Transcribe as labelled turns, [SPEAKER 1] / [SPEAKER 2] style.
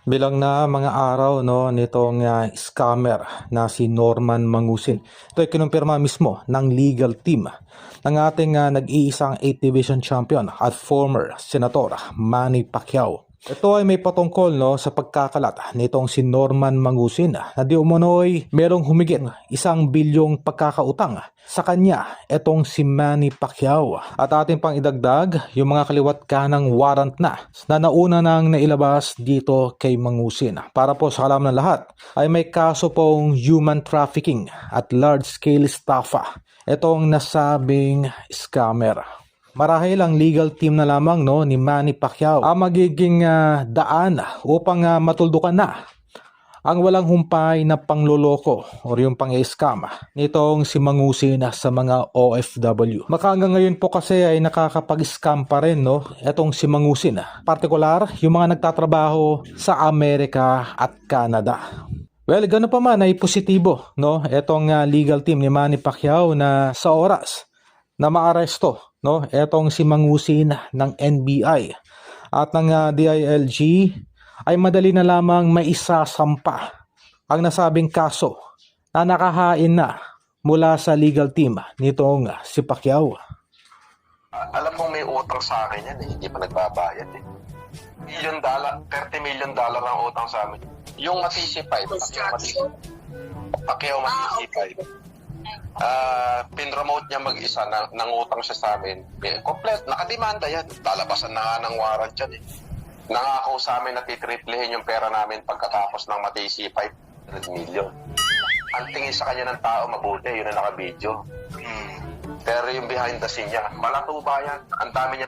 [SPEAKER 1] Bilang na mga araw nitong scammer na si Norman Mangusin. Ito ay kinumpirma mismo ng legal team ng ating nag-iisang 8th Division Champion at former Senator Manny Pacquiao. Ito ay may patungkol sa pagkakalat nitong si Norman Mangusin na di umano'y merong humigit 1 bilyong pagkakautang sa kanya itong si Manny Pacquiao. At ating pang idagdag yung mga kaliwat kanang warrant na nauna nang nailabas dito kay Mangusin. Para po sa kalam ng lahat ay may kaso pong human trafficking at large-scale estafa itong nasabing scammer. Marahil ang legal team na lamang ni Manny Pacquiao ang magiging daan upang matuldukan na ang walang humpay na pangloloko o yung pang-scam nitong si Mangusin sa mga OFW. Hanggang ngayon po kasi ay nakakapag-scam pa rin itong si Mangusin. Partikular yung mga nagtatrabaho sa Amerika at Canada. Well, gano'n pa man ay positibo itong legal team ni Manny Pacquiao na sa oras na maaresto etong si Mangusin ng NBI at ng DILG ay madali na lamang maisasampa ang nasabing kaso na nakahain na mula sa legal team nitong si Pacquiao.
[SPEAKER 2] Alam mong may utang sa akin yan hindi pa nagbabayad $30 million ang utang sa amin. Yung Matisi 5, Pacquiao Matisi 5. Pinromote niya mag-isa ng utang siya sa amin. Komplet, nakademanda yan. Lalabasan na nga ng warrant yan Nangako sa amin na titriplehin yung pera namin pagkatapos ng Matisi 500 million. Ang tingin sa kanya ng tao mabuti, yun ang naka-video. Pero yung behind the scene niya, malatuba yan. Ang dami niya